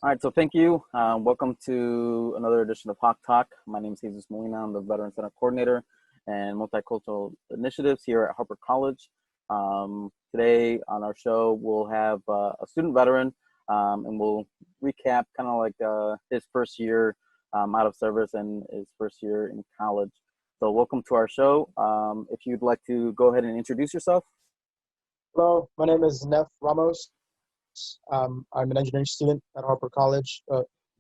All right, so thank you. Welcome to another edition of Hawk Talk. My name is Jesus Molina. I'm the Veteran Center Coordinator and Multicultural Initiatives here at Harper College. Today on our show, we'll have a student veteran, and we'll recap kind of like his first year out of service and his first year in college. So welcome to our show. If you'd like to go ahead and introduce yourself. Hello, my name is Neph Ramos. I'm an engineering student at Harper College,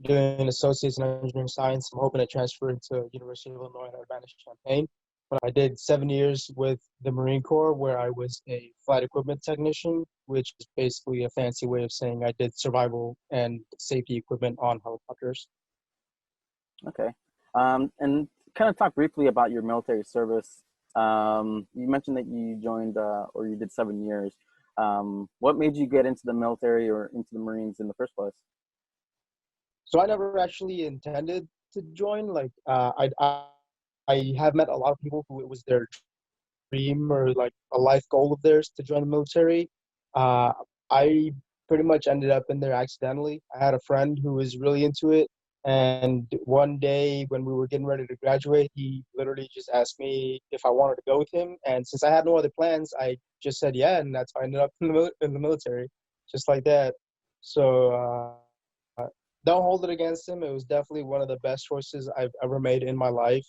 doing an associate's in engineering science. I'm hoping to transfer into University of Illinois at Urbana-Champaign. I did 7 years with the Marine Corps, where I was a flight equipment technician, which is basically a fancy way of saying I did survival and safety equipment on helicopters. Okay. And kind of talk briefly about your military service. You mentioned that you joined or you did 7 years. What made you get into the military or into the Marines in the first place? So I never actually intended to join. I have met a lot of people who it was their dream or like a life goal of theirs to join the military. I pretty much ended up in there accidentally. I had a friend who was really into it, and one day when we were getting ready to graduate, he literally just asked me if I wanted to go with him. And since I had no other plans, I just said yeah, and that's how I ended up in the military, just like that. So don't hold it against him. It was definitely one of the best choices I've ever made in my life.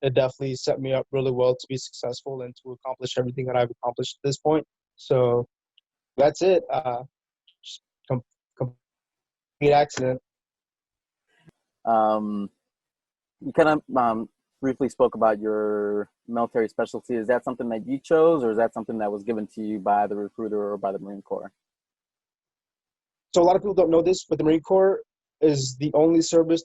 It definitely set me up really well to be successful and to accomplish everything that I've accomplished at this point. So that's it. Just complete accident. Um, you kind of briefly spoke about your military specialty. Is that something that you chose, or is that something that was given to you by the recruiter or by the Marine Corps? So a lot of people don't know this, but the Marine Corps is the only service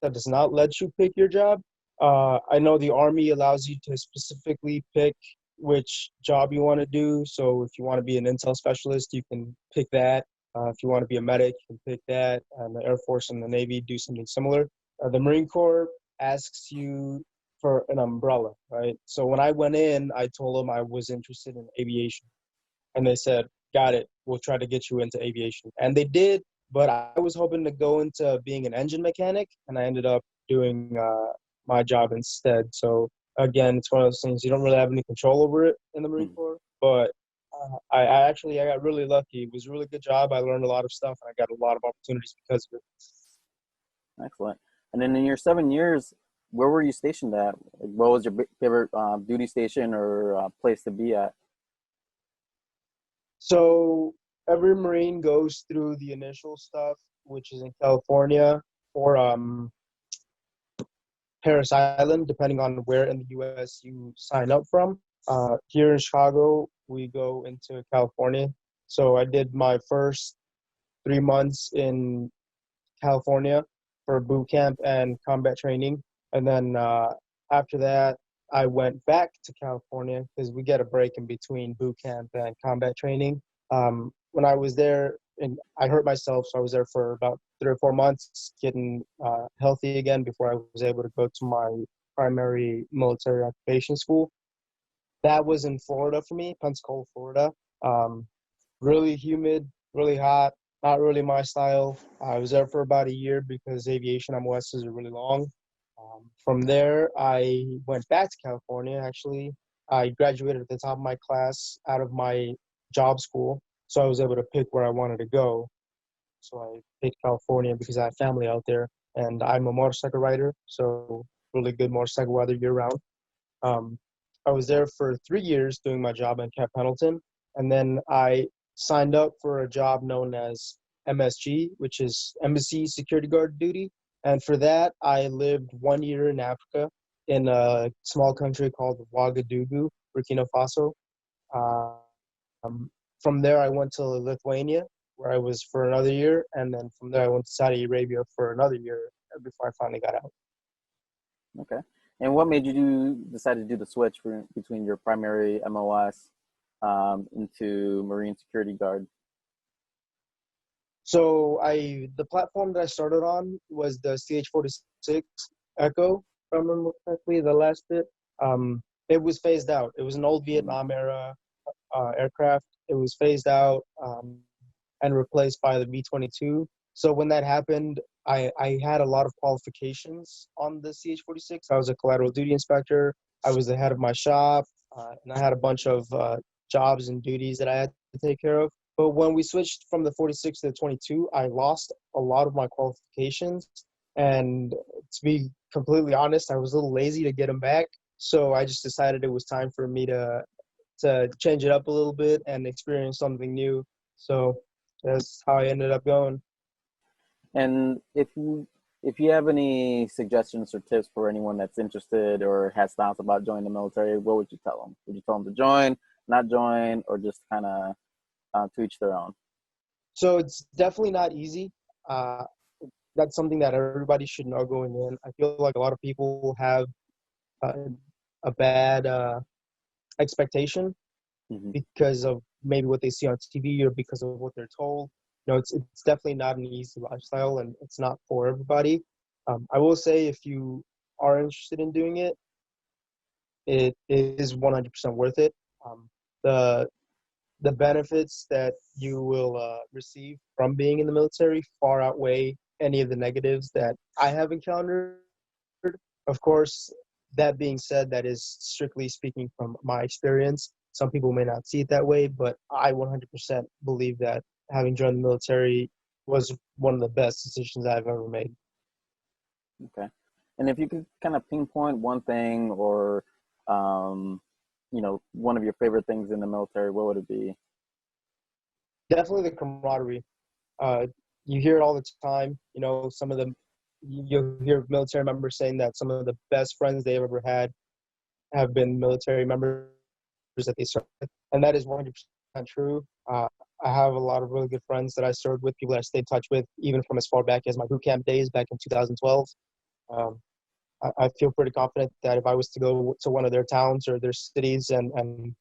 that does not let you pick your job. I know the Army allows you to specifically pick which job you want to do. So if you want to be an intel specialist, you can pick that. If you want to be a medic, you can pick that. And the Air Force and the Navy do something similar. The Marine Corps asks you for an umbrella, right? So when I went in, I told them I was interested in aviation. And they said, got it, we'll try to get you into aviation. And they did, but I was hoping to go into being an engine mechanic, and I ended up doing my job instead. So again, it's one of those things you don't really have any control over it in the Marine Corps, but I got really lucky. It was a really good job. I learned a lot of stuff, and I got a lot of opportunities because of it. Excellent. And then in your 7 years, where were you stationed at? Like, what was your favorite duty station or place to be at? So every Marine goes through the initial stuff, which is in California or Paris Island, depending on where in the U.S. you sign up from. Here in Chicago, we go into California. So I did my first 3 months in California for boot camp and combat training. And then after that, I went back to California because we get a break in between boot camp and combat training. When I was there, and I hurt myself, so I was there for about 3 or 4 months, getting healthy again before I was able to go to my primary military occupation school. That was in Florida for me, Pensacola, Florida. Really humid, really hot, not really my style. I was there for about a year because aviation MOSs are really long. From there, I went back to California, actually. I graduated at the top of my class out of my job school, so I was able to pick where I wanted to go. So I picked California because I have family out there, and I'm a motorcycle rider, so really good motorcycle weather year-round. I was there for 3 years doing my job in Camp Pendleton, and then I signed up for a job known as MSG, which is Embassy Security Guard duty. And for that, I lived 1 year in Africa in a small country called Ouagadougou, Burkina Faso. Um, from there, I went to Lithuania, where I was for another year. And then from there, I went to Saudi Arabia for another year before I finally got out. Okay. And what made you decide to do the switch between your primary MOS into Marine Security Guard? So the platform that I started on was the CH-46 Echo, if I remember correctly, the last bit. It was phased out. It was an old Vietnam era aircraft. It was phased out and replaced by the V-22. So when that happened, I had a lot of qualifications on the CH-46. I was a collateral duty inspector. I was the head of my shop, and I had a bunch of jobs and duties that I had to take care of. But when we switched from the 46 to the 22, I lost a lot of my qualifications. And to be completely honest, I was a little lazy to get them back. So I just decided it was time for me to change it up a little bit and experience something new. So that's how I ended up going. And if you have any suggestions or tips for anyone that's interested or has thoughts about joining the military, what would you tell them? Would you tell them to join, not join, or just kind of to each their own? So it's definitely not easy. Uh, that's something that everybody should know going in. I feel like a lot of people have uh, a bad expectation Hmm. because of maybe what they see on TV or because of what they're told. It's definitely not an easy lifestyle, and it's not for everybody. I will say if you are interested in doing it, it is 100% worth it. Um, the the benefits that you will receive from being in the military far outweigh any of the negatives that I have encountered. Of course, that being said, that is strictly speaking from my experience. Some people may not see it that way, but I 100% believe that having joined the military was one of the best decisions I've ever made. Okay. And if you could kind of pinpoint one thing or, um, one of your favorite things in the military, what would it be? Definitely the camaraderie. Uh, you hear it all the time. Some of the you'll hear military members saying that some of the best friends they've ever had have been military members that they served with, and that is 100% true. I have a lot of really good friends that I served with, people that I stayed in touch with, even from as far back as my boot camp days back in 2012. Um, I feel pretty confident that if I was to go to one of their towns or their cities and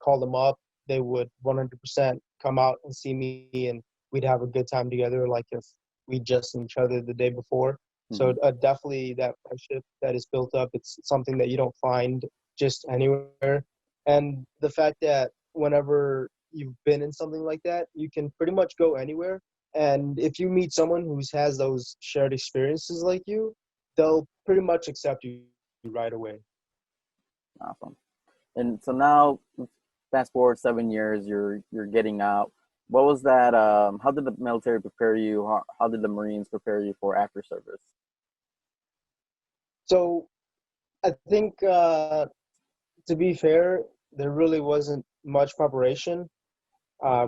call them up, they would 100% come out and see me, and we'd have a good time together, like if we just seen each other the day before. So Hmm. definitely that friendship that is built up, it's something that you don't find just anywhere. And the fact that whenever you've been in something like that, you can pretty much go anywhere. And if you meet someone who has those shared experiences like you, they'll pretty much accept you right away. Awesome. And so now, fast forward 7 years, you're getting out. What was that? How did the military prepare you? How did the Marines prepare you for after service? So I think, to be fair, there really wasn't much preparation.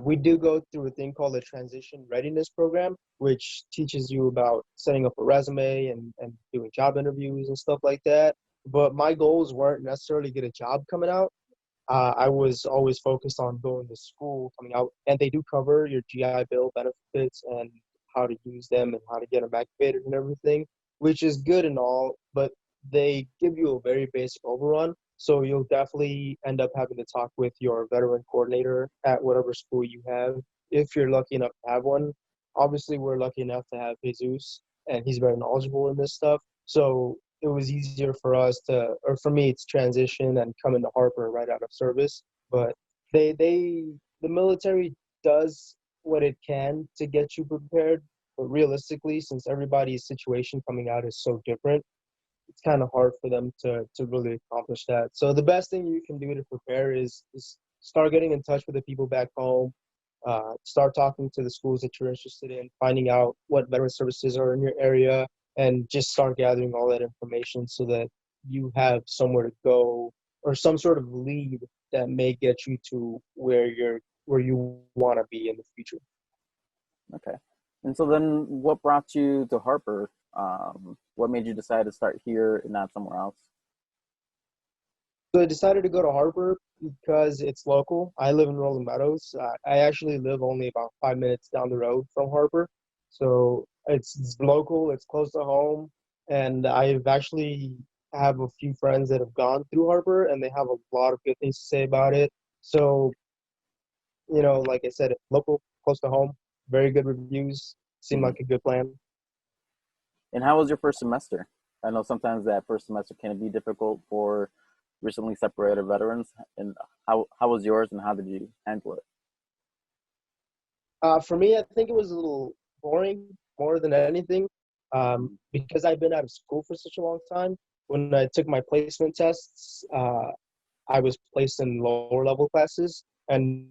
We do go through a thing called the Transition Readiness Program, which teaches you about setting up a resume and doing job interviews and stuff like that. But my goals weren't necessarily get a job coming out. I was always focused on going to school, coming out, and they do cover your GI Bill benefits and how to use them and how to get them activated and everything, which is good and all, but they give you a very basic overrun. So you'll definitely end up having to talk with your veteran coordinator at whatever school you have, if you're lucky enough to have one. Obviously, we're lucky enough to have Jesus, and he's very knowledgeable in this stuff. So it was easier for us to, or for me, to transition and come into Harper right out of service. But the military does what it can to get you prepared. But realistically, since everybody's situation coming out is so different, it's kind of hard for them to really accomplish that. So the best thing you can do to prepare is start getting in touch with the people back home. Start talking to the schools that you're interested in, finding out what veteran services are in your area, and just start gathering all that information so that you have somewhere to go or some sort of lead that may get you to where you want to be in the future. Okay. And so then, what brought you to Harper? What made you decide to start here and not somewhere else? So I decided to go to Harper because it's local. I live in Rolling Meadows. I actually live only about 5 minutes down the road from Harper. So it's local, it's close to home. And I've actually have a few friends that have gone through Harper and they have a lot of good things to say about it. So, like I said, it's local, close to home, very good reviews. Seemed Hmm. like a good plan. And how was your first semester? I know sometimes that first semester can be difficult for recently separated veterans. And how was yours, and how did you handle it? For me, I think it was a little boring. more than anything. Because I've been out of school for such a long time, when I took my placement tests, I was placed in lower level classes, and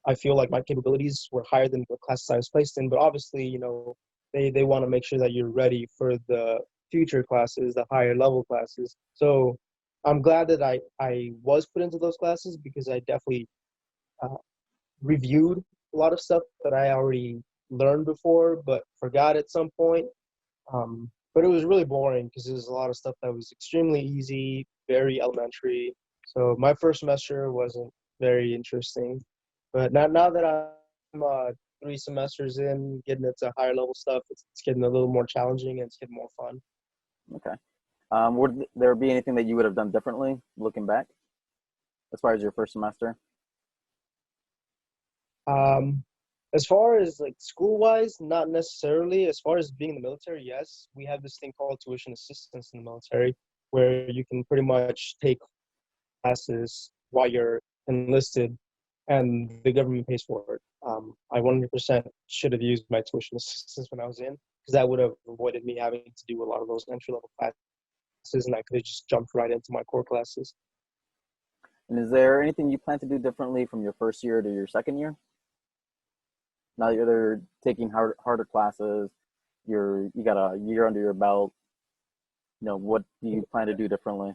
I feel like my capabilities were higher than the classes I was placed in. But obviously, they want to make sure that you're ready for the future classes, the higher level classes. So I'm glad that I was put into those classes because I definitely uh, reviewed a lot of stuff that I already learned before, but forgot at some point. But it was really boring because there's a lot of stuff that was extremely easy, very elementary. So my first semester wasn't very interesting. But now that I'm 3 semesters in, getting into higher level stuff, it's getting a little more challenging and it's getting more fun. Okay. Would there be anything that you would have done differently looking back as far as your first semester? Um, as far as like school wise, not necessarily. As far as being in the military, yes, we have this thing called tuition assistance in the military, where you can pretty much take classes while you're enlisted, and the government pays for it. I 100% should have used my tuition assistance when I was in, because that would have avoided me having to do a lot of those entry level classes, and I could have just jumped right into my core classes. And is there anything you plan to do differently from your first year to your second year? Now that you're taking harder classes, you got a year under your belt. What do you plan to do differently?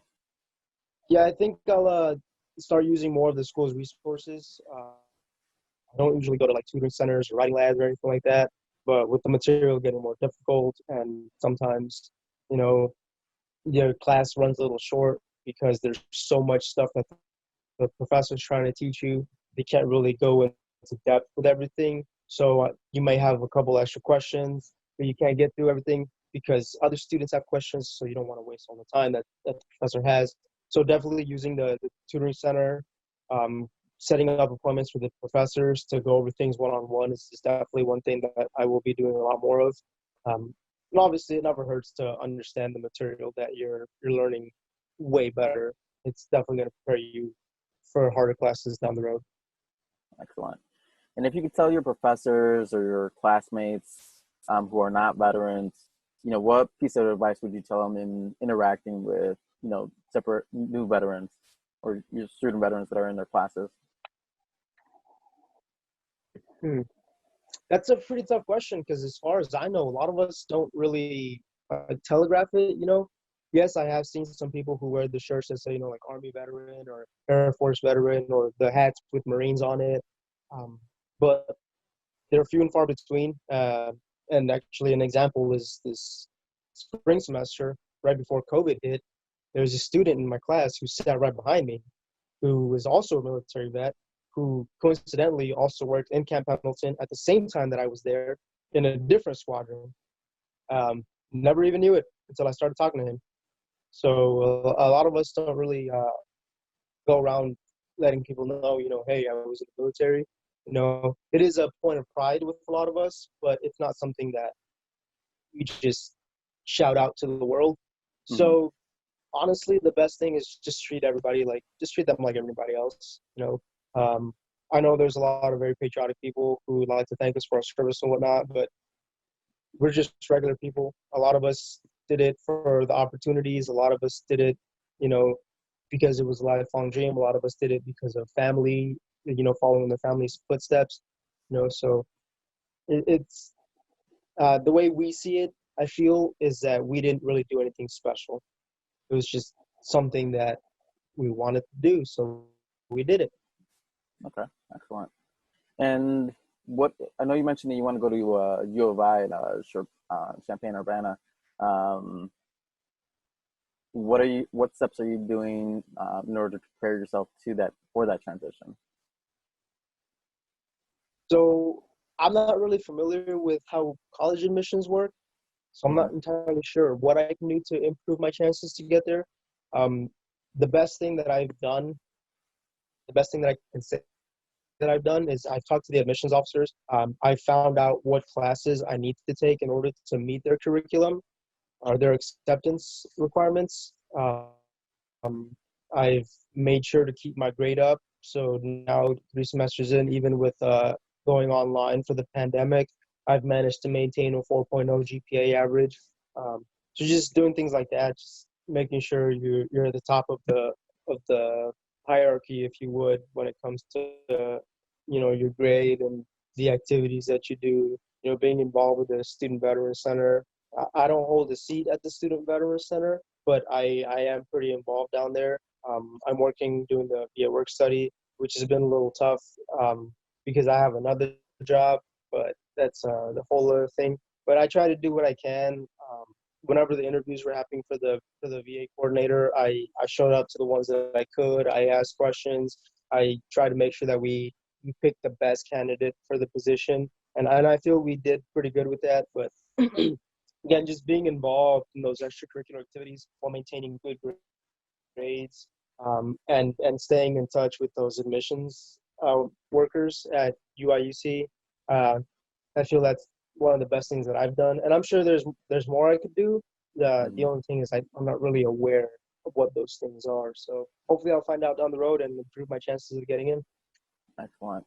Yeah, I think I'll start using more of the school's resources. I don't usually go to like tutoring centers or writing labs or anything like that. But with the material getting more difficult, and sometimes, you know, your class runs a little short because there's so much stuff that the professor's trying to teach you. They can't really go into depth with everything. So you may have a couple extra questions, but you can't get through everything because other students have questions. So you don't want to waste all the time that the professor has. So definitely using the tutoring center, um, setting up appointments with the professors to go over things one-on-one is definitely one thing that I will be doing a lot more of. And obviously, it never hurts to understand the material that you're learning way better. It's definitely going to prepare you for harder classes down the road. Excellent. And if you could tell your professors or your classmates who are not veterans, what piece of advice would you tell them in interacting with, separate new veterans or your student veterans that are in their classes? Hmm. That's a pretty tough question because, as far as I know, a lot of us don't really telegraph it. Yes, I have seen some people who wear the shirts that say, like Army veteran or Air Force veteran, or the hats with Marines on it. Um, but they're few and far between. And actually, an example is this spring semester, right before COVID hit. There was a student in my class who sat right behind me, who was also a military vet, who coincidentally also worked in Camp Pendleton at the same time that I was there in a different squadron. Never even knew it until I started talking to him. So a lot of us don't really go around letting people know, hey, I was in the military. It is a point of pride with a lot of us, but it's not something that we just shout out to the world. Mm-hmm. So honestly, the best thing is just treat them like everybody else. I know there's a lot of very patriotic people who like to thank us for our service and whatnot, but we're just regular people. A lot of us did it for the opportunities. A lot of us did it, you know, because it was a lifelong dream. A lot of us did it because of family, following their family's footsteps. So it's the way we see it, I feel, is that we didn't really do anything special. It was just something that we wanted to do, so we did it. Okay, excellent. And what I know you mentioned that you want to go to U of I in Champaign Urbana. Um, what steps are you doing in order to prepare yourself for that transition? So I'm not really familiar with how college admissions work, so I'm Mm-hmm. not entirely sure what I can do to improve my chances to get there. Um, the best thing that I've done, the best thing that I can say that I've done is I've talked to the admissions officers. I found out what classes I need to take in order to meet their curriculum or their acceptance requirements. Um, I've made sure to keep my grade up. So now 3 semesters in, even with going online for the pandemic, I've managed to maintain a 4.0 GPA average. So just doing things like that, just making sure you're at the top of the hierarchy, if you would, when it comes to your grade and the activities that you do. Being involved with the Student Veteran Center. I don't hold a seat at the Student Veteran Center, but I am pretty involved down there. I'm working doing the via work study, which has been a little tough because I have another job, but that's the whole other thing. But I try to do what I can. Whenever the interviews were happening for the VA coordinator, I showed up to the ones that I could. I asked questions. I tried to make sure that we picked the best candidate for the position, and I feel we did pretty good with that. But again, just being involved in those extracurricular activities while maintaining good grades, and staying in touch with those admissions workers at UIUC. Uh, I feel that's one of the best things that I've done, and I'm sure there's more I could do. The Mhm. only thing is I'm not really aware of what those things are. So hopefully I'll find out down the road and improve my chances of getting in. Excellent.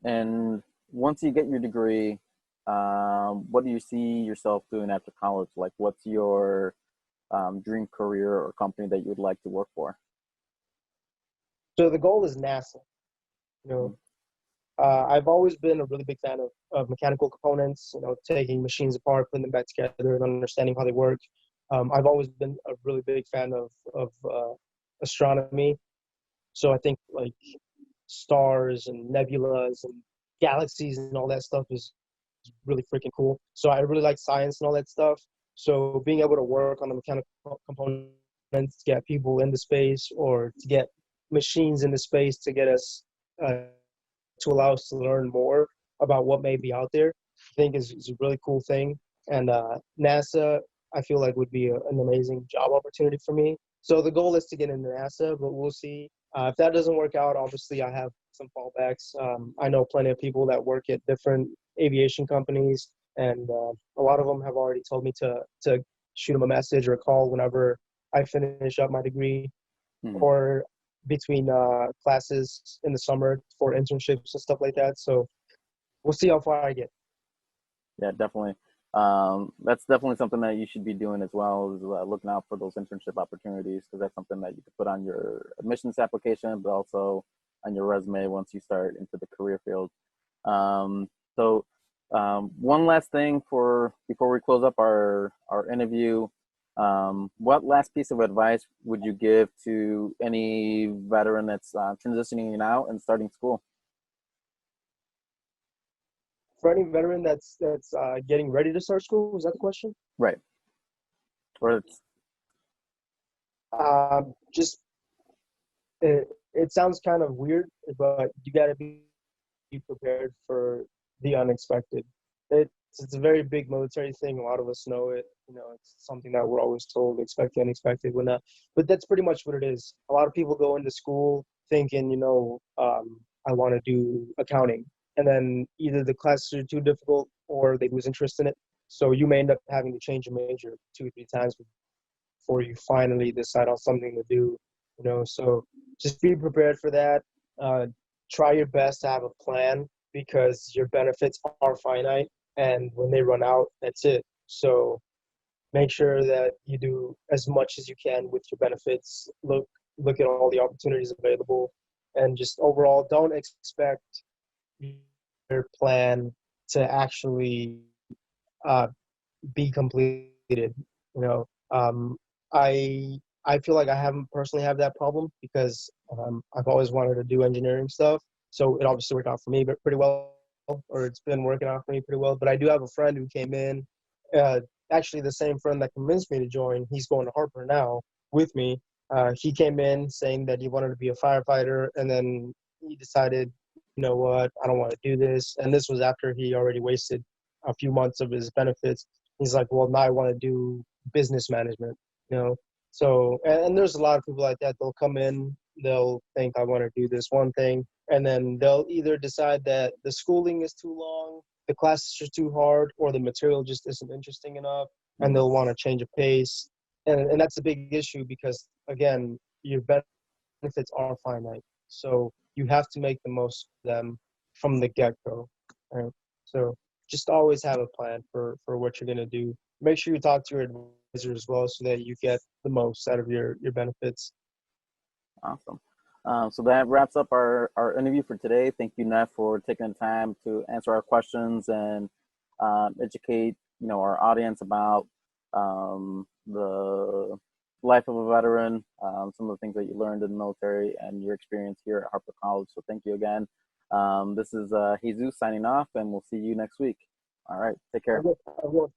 And once you get your degree, what do you see yourself doing after college? Like, what's your dream career or company that you would like to work for? So the goal is NASA. You Mhm. know, I've always been a really big fan of mechanical components, taking machines apart, putting them back together, and understanding how they work. I've always been a really big fan of astronomy. So I think like stars and nebulas and galaxies and all that stuff is really freaking cool. So I really like science and all that stuff. So being able to work on the mechanical components, to get people into space or to get machines into space to get us to allow us to learn more about what may be out there, I think is a really cool thing. And NASA, I feel like would be an amazing job opportunity for me. So the goal is to get into NASA, but we'll see. If that doesn't work out, obviously I have some fallbacks. I know plenty of people that work at different aviation companies, and a lot of them have already told me to shoot them a message or a call whenever I finish up my degree, Mhm. or between classes in the summer for internships and stuff like that. So we'll see how far I get. Yeah, definitely. That's definitely something that you should be doing as well, is looking out for those internship opportunities, because that's something that you could put on your admissions application, but also on your resume once you start into the career field. Um, so, one last thing for before we close up our interview. What last piece of advice would you give to any veteran that's transitioning out and starting school? For any veteran that's getting ready to start school, is that the question? Right. Or it's, Just it sounds kind of weird, but you got to be prepared for the unexpected. It's a very big military thing. A lot of us know it. It's something that we're always told, expect the unexpected. When but that's pretty much what it is. A lot of people go into school thinking, I want to do accounting, and then either the classes are too difficult or they lose interest in it. So you may end up having to change your major 2 or 3 times before you finally decide on something to do. So just be prepared for that. Uh, Try your best to have a plan because your benefits are finite, and when they run out, that's it. So make sure that you do as much as you can with your benefits. Look at all the opportunities available, and just overall, don't expect your plan to actually uh, be completed. You know, um, I feel like I haven't personally have that problem because I've always wanted to do engineering stuff. So it obviously worked out for me, but pretty well, or it's been working out for me pretty well. But I do have a friend who came in, uh, actually the same friend that convinced me to join. He's going to Harper now with me. He came in saying that he wanted to be a firefighter, and then he decided, you know what, I don't want to do this. And this was after he already wasted a few months of his benefits. He's like, well, now I want to do business management, you know? So, and there's a lot of people like that. They'll come in, they'll think I want to do this one thing, and then they'll either decide that the schooling is too long, the classes are too hard, or the material just isn't interesting enough, and mhm. they'll want to change a pace. And that's a big issue because, again, your benefits are finite. So you have to make the most of them from the get-go. Right? So just always have a plan for what you're gonna do. Make sure you talk to your advisor as well so that you get the most out of your benefits. Awesome. So that wraps up our interview for today. Thank you, Neph, for taking the time to answer our questions and educate our audience about the life of a veteran, some of the things that you learned in the military, and your experience here at Harper College. So thank you again. This is Jesus signing off, and we'll see you next week. All right, take care. I will